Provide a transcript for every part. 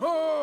Ho!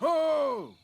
Ho!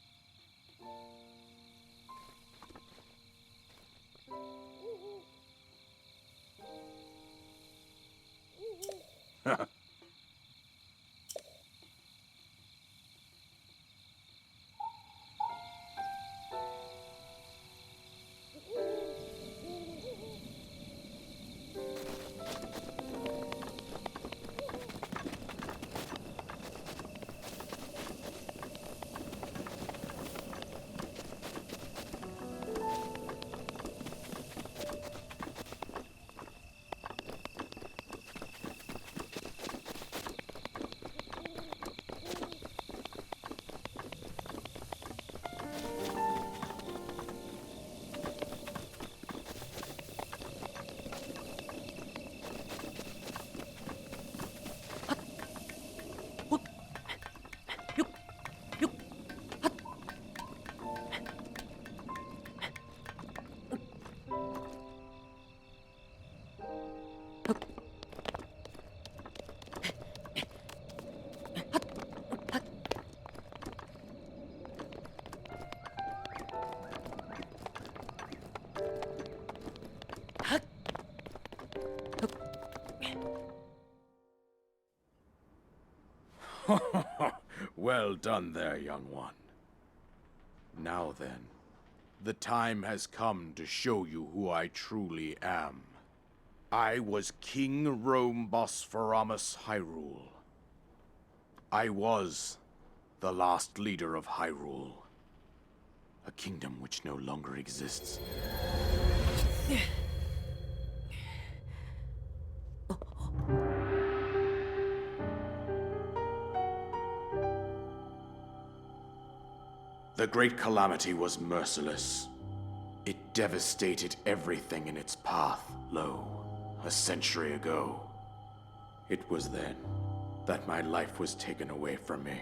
Well done there, young one. Now then, the time has come to show you who I truly am. I was King Rome Bosphoramos Hyrule. I was the last leader of Hyrule, a kingdom which no longer exists. The Great Calamity was merciless. It devastated everything in its path, a century ago. It was then that my life was taken away from me.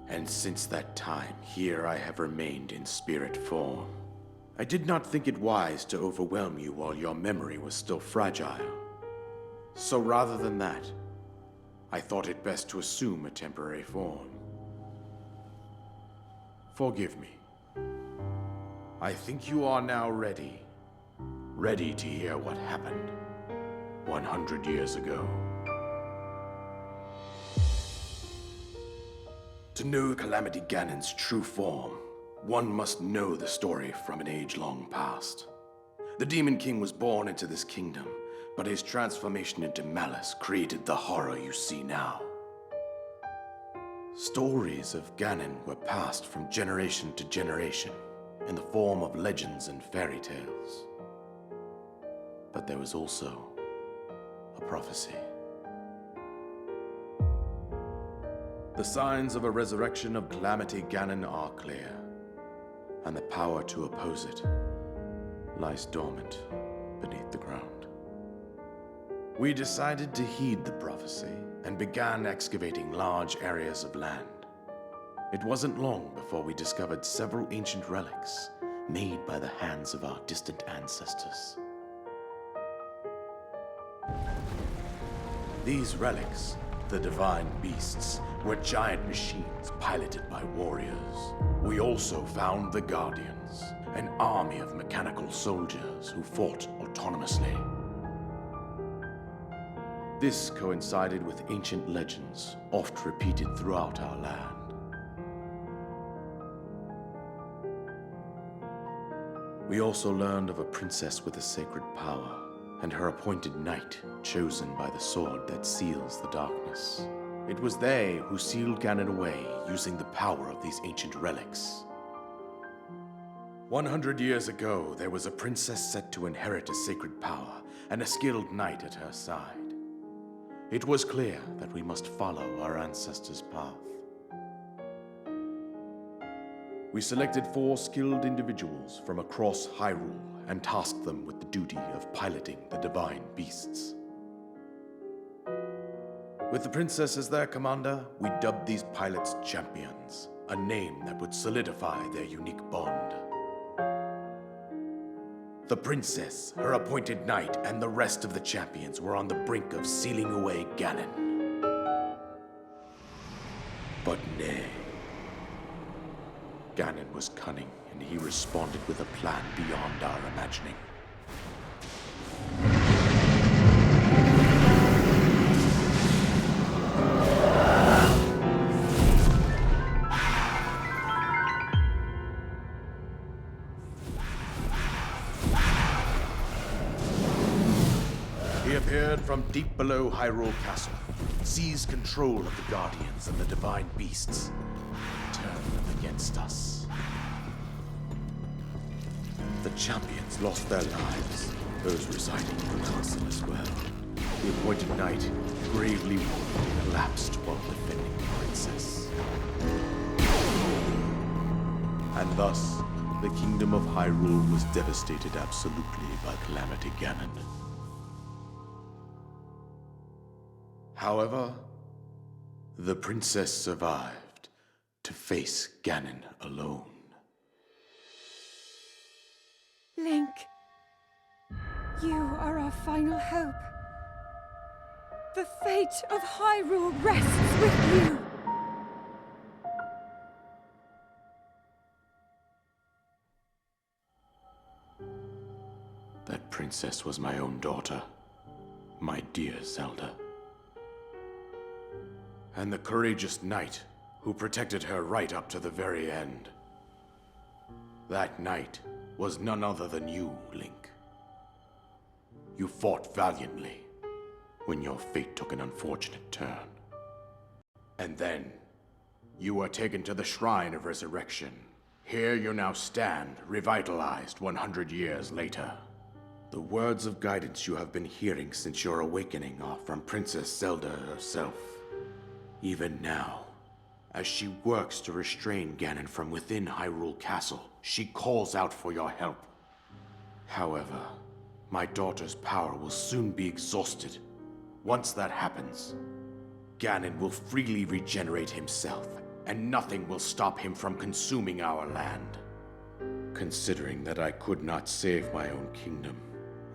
And since that time, here I have remained in spirit form. I did not think it wise to overwhelm you while your memory was still fragile. So rather than that, I thought it best to assume a temporary form. Forgive me. I think you are now ready. Ready to hear what happened 100 years ago. To know Calamity Ganon's true form, one must know the story from an age-long past. The Demon King was born into this kingdom, but his transformation into malice created the horror you see now. Stories of Ganon were passed from generation to generation in the form of legends and fairy tales. But there was also a prophecy. The signs of a resurrection of Calamity Ganon are clear, and the power to oppose it lies dormant beneath the ground. We decided to heed the prophecy and began excavating large areas of land. It wasn't long before we discovered several ancient relics made by the hands of our distant ancestors. These relics, the divine beasts, were giant machines piloted by warriors. We also found the Guardians, an army of mechanical soldiers who fought autonomously. This coincided with ancient legends, oft repeated throughout our land. We also learned of a princess with a sacred power, and her appointed knight, chosen by the sword that seals the darkness. It was they who sealed Ganon away using the power of these ancient relics. 100 years ago, there was a princess set to inherit a sacred power and a skilled knight at her side. It was clear that we must follow our ancestors' path. We selected 4 skilled individuals from across Hyrule and tasked them with the duty of piloting the divine beasts. With the princess as their commander, we dubbed these pilots champions, a name that would solidify their unique bond. The princess, her appointed knight, and the rest of the champions were on the brink of sealing away Ganon. But nay. Ganon was cunning, and he responded with a plan beyond our imagining. He appeared from deep below Hyrule Castle, seized control of the Guardians and the Divine Beasts, and turned them against us. The champions lost their lives, those residing in the castle as well. The appointed knight, gravely wounded, collapsed while defending the princess. And thus, the kingdom of Hyrule was devastated absolutely by Calamity Ganon. However, the princess survived to face Ganon alone. Link, you are our final hope. The fate of Hyrule rests with you. That princess was my own daughter, my dear Zelda. And the courageous knight who protected her right up to the very end. That knight was none other than you, Link. You fought valiantly when your fate took an unfortunate turn. And then, you were taken to the Shrine of Resurrection. Here you now stand, revitalized 100 years later. The words of guidance you have been hearing since your awakening are from Princess Zelda herself. Even now, as she works to restrain Ganon from within Hyrule Castle, she calls out for your help. However, my daughter's power will soon be exhausted. Once that happens, Ganon will freely regenerate himself, and nothing will stop him from consuming our land. Considering that I could not save my own kingdom,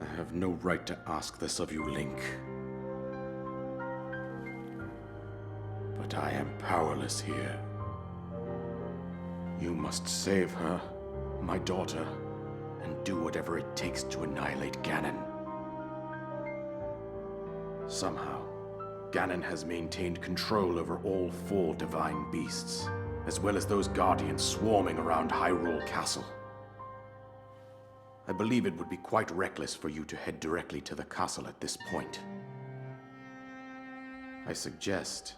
I have no right to ask this of you, Link. But I am powerless here. You must save her, my daughter, and do whatever it takes to annihilate Ganon. Somehow, Ganon has maintained control over all 4 divine beasts, as well as those guardians swarming around Hyrule Castle. I believe it would be quite reckless for you to head directly to the castle at this point. I suggest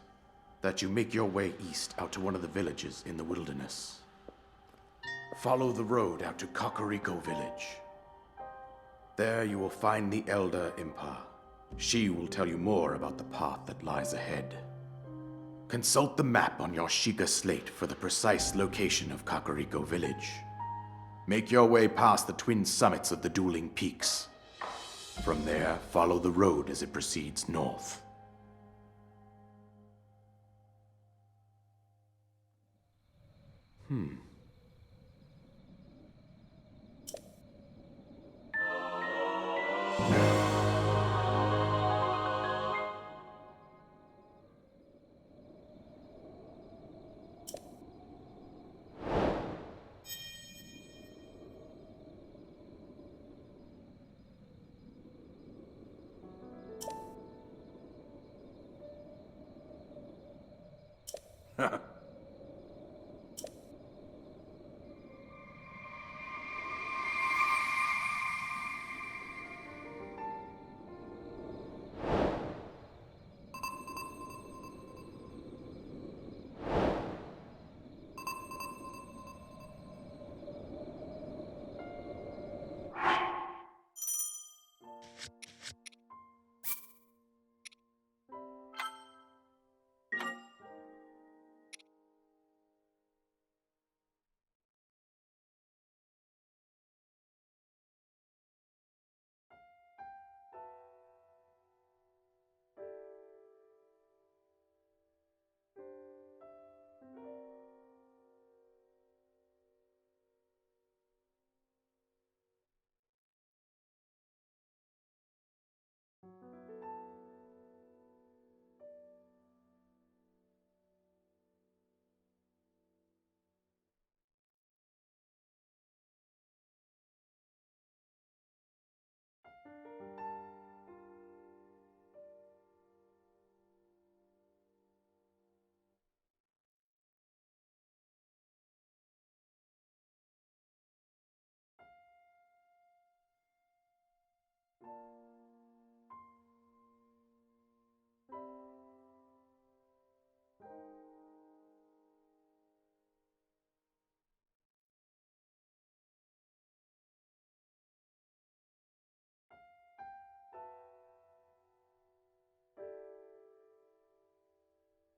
that you make your way east out to one of the villages in the wilderness. Follow the road out to Kakariko Village. There you will find the Elder Impa. She will tell you more about the path that lies ahead. Consult the map on your Sheikah slate for the precise location of Kakariko Village. Make your way past the twin summits of the dueling peaks. From there, follow the road as it proceeds north.